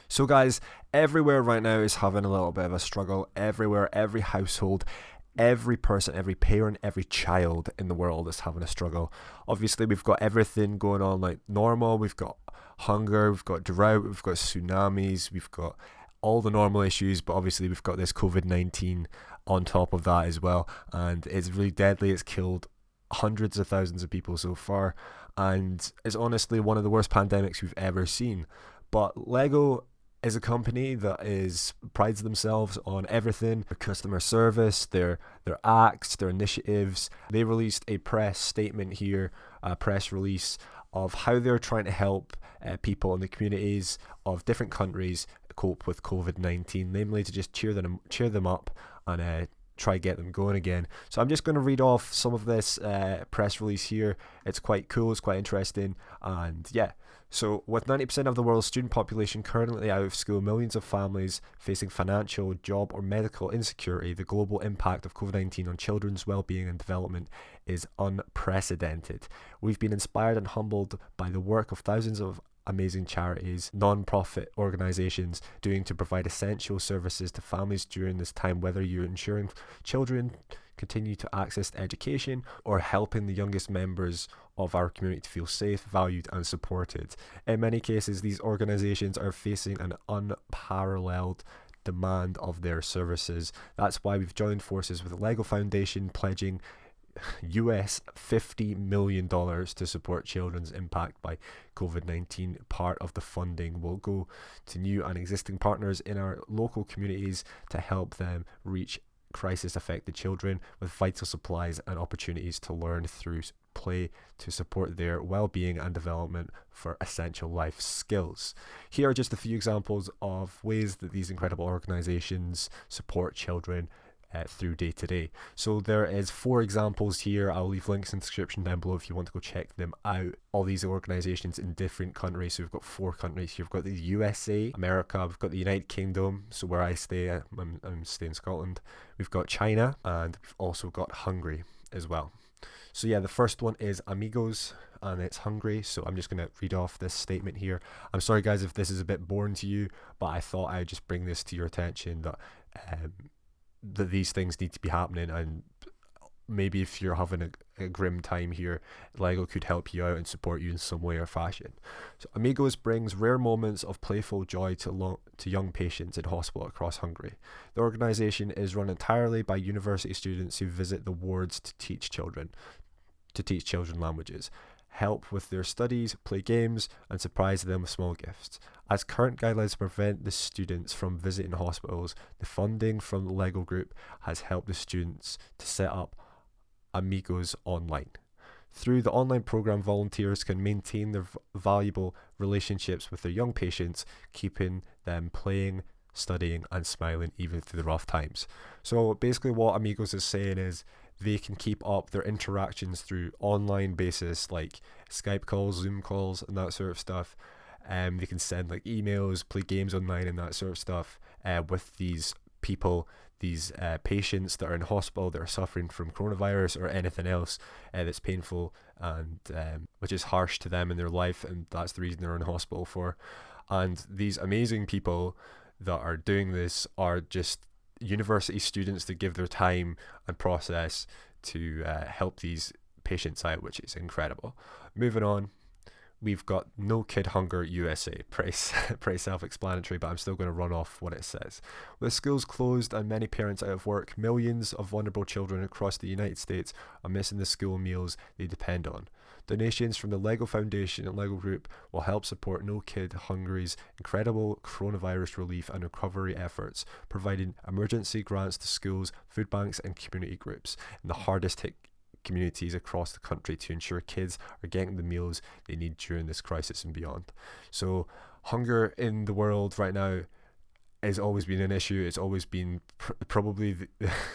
So guys, everywhere right now is having a little bit of a struggle. Everywhere, every household, every person, every parent, every child in the world is having a struggle. Obviously, we've got everything going on like normal. We've got hunger, we've got drought, we've got tsunamis, we've got all the normal issues, but obviously we've got this COVID-19 on top of that as well. And it's really deadly. It's killed hundreds of thousands of people so far. And it's honestly one of the worst pandemics we've ever seen. But Lego is a company that prides themselves on everything: their customer service, their acts, their initiatives. They released a press statement here, a press release of how they're trying to help people in the communities of different countries cope with COVID-19, namely to just cheer them up and try get them going again. So I'm just going to read off some of this press release here. It's quite cool, it's quite interesting, and yeah. So, with 90% of the world's student population currently out of school, millions of families facing financial, job, or medical insecurity, the global impact of COVID-19 on children's well-being and development is unprecedented. We've been inspired and humbled by the work of thousands of amazing charities, non-profit organizations doing to provide essential services to families during this time, whether you're ensuring children continue to access education or helping the youngest members of our community to feel safe, valued, and supported. In many cases, these organizations are facing an unparalleled demand of their services. That's why we've joined forces with the Lego Foundation, pledging US $50 million to support children's impact by COVID-19. Part of the funding will go to new and existing partners in our local communities to help them reach crisis-affected children with vital supplies and opportunities to learn through play to support their well-being and development for essential life skills. Here are just a few examples of ways that these incredible organizations support children through day to day. So there is 4 examples here. I'll leave links in the description down below if you want to go check them out. All these organizations in different countries. So we've got 4 countries here. We've got the USA, America, we've got the United Kingdom, so where I stay, I'm staying in Scotland. We've got China, and we've also got Hungary as well. So yeah, the first one is Amigos, and it's Hungary. So I'm just going to read off this statement here. I'm sorry guys if this is a bit boring to you, but I thought I'd just bring this to your attention that that these things need to be happening, and maybe if you're having a grim time here, Lego could help you out and support you in some way or fashion. So Amigos brings rare moments of playful joy to young patients in hospital across Hungary. The organisation is run entirely by university students who visit the wards to teach children languages, help with their studies, play games, and surprise them with small gifts. As current guidelines prevent the students from visiting hospitals, the funding from the Lego Group has helped the students to set up Amigos online. Through the online program, volunteers can maintain their valuable relationships with their young patients, keeping them playing, studying, and smiling even through the rough times. So basically what Amigos is saying is they can keep up their interactions through online basis, like Skype calls, Zoom calls, and that sort of stuff. They can send like emails, play games online, and that sort of stuff with these people, these patients that are in hospital that are suffering from coronavirus or anything else that's painful and which is harsh to them in their life, and that's the reason they're in hospital for. And these amazing people that are doing this are just university students that give their time and process to help these patients out, which is incredible. Moving on, we've got No Kid Hunger USA. Pretty self-explanatory, but I'm still going to run off what it says. With schools closed and many parents out of work, millions of vulnerable children across the United States are missing the school meals they depend on. Donations from the Lego Foundation and Lego Group will help support No Kid Hungary's incredible coronavirus relief and recovery efforts, providing emergency grants to schools, food banks, and community groups in the hardest hit communities across the country to ensure kids are getting the meals they need during this crisis and beyond. So hunger in the world right now has always been an issue. It's always been probably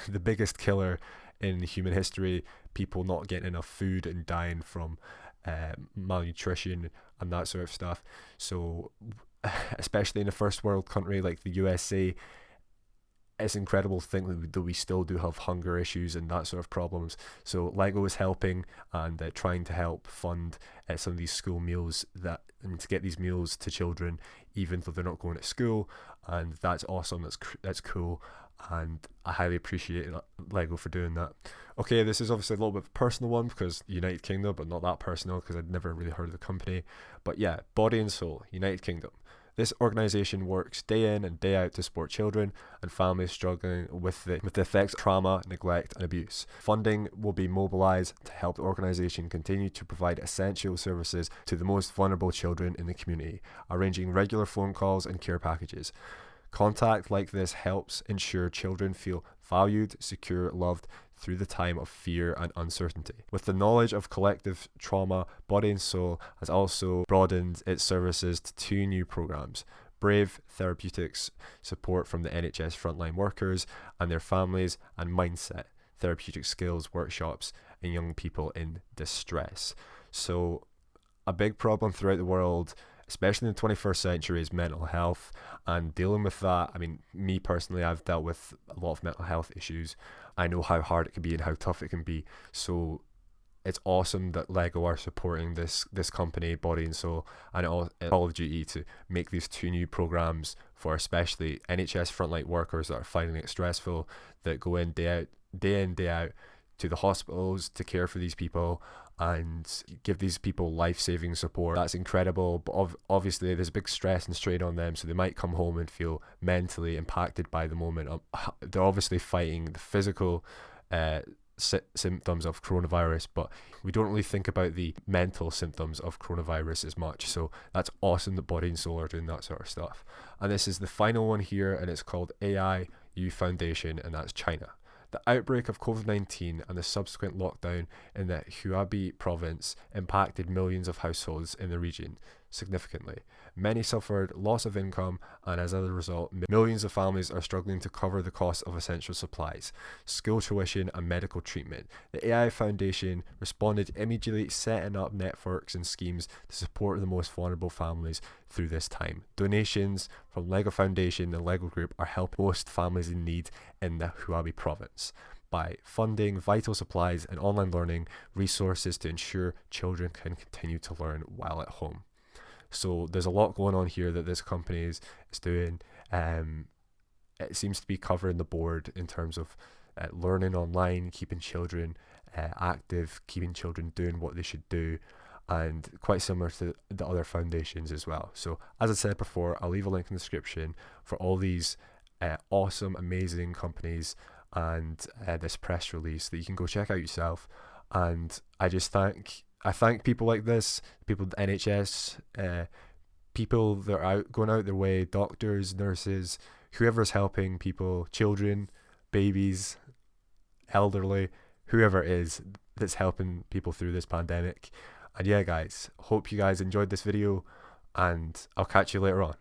the biggest killer in human history. People not getting enough food and dying from malnutrition and that sort of stuff. So especially in a first world country like the USA, it's incredible to think that we still do have hunger issues and that sort of problems. So Lego is helping and trying to help fund some of these school meals and to get these meals to children even though they're not going to school, and that's awesome. That's cool, and I highly appreciate Lego for doing that. Okay, this is obviously a little bit of a personal one because United Kingdom, but not that personal because I'd never really heard of the company. But yeah, Body and Soul, United Kingdom. This organisation works day in and day out to support children and families struggling with the effects of trauma, neglect and abuse. Funding will be mobilised to help the organisation continue to provide essential services to the most vulnerable children in the community, arranging regular phone calls and care packages. Contact like this helps ensure children feel valued, secure, loved through the time of fear and uncertainty. With the knowledge of collective trauma, Body and Soul has also broadened its services to 2 new programs: Brave Therapeutics, support from the NHS frontline workers and their families, and Mindset, therapeutic skills workshops and young people in distress. So a big problem throughout the world, especially in the 21st century, is mental health, and dealing with that. I mean, me personally, I've dealt with a lot of mental health issues. I know how hard it can be and how tough it can be. So it's awesome that Lego are supporting this company, Body and Soul, and Call of Duty to make these 2 new programs for especially NHS frontline workers that are finding it stressful, that go in day out to the hospitals to care for these people and give these people life-saving support. That's incredible, but obviously there's a big stress and strain on them, so they might come home and feel mentally impacted by the moment. They're obviously fighting the physical symptoms of coronavirus, but we don't really think about the mental symptoms of coronavirus as much. So that's awesome that Body and Soul are doing that sort of stuff. And this is the final one here, and it's called AIU Foundation, and that's China. The outbreak of COVID-19 and the subsequent lockdown in the Hubei province impacted millions of households in the region significantly. Many suffered loss of income, and as a result, millions of families are struggling to cover the cost of essential supplies, school tuition, and medical treatment. The AI Foundation responded immediately, setting up networks and schemes to support the most vulnerable families through this time. Donations from Lego Foundation and Lego Group are helping most families in need in the Hubei province by funding vital supplies and online learning resources to ensure children can continue to learn while at home. So there's a lot going on here that this company is doing. It seems to be covering the board in terms of learning online, keeping children active, keeping children doing what they should do, and quite similar to the other foundations as well. So as I said before, I'll leave a link in the description for all these awesome, amazing companies and this press release that you can go check out yourself. And I thank people like this, people at the NHS, people that are going out their way, doctors, nurses, whoever's helping people, children, babies, elderly, whoever it is that's helping people through this pandemic. And yeah, guys, hope you guys enjoyed this video, and I'll catch you later on.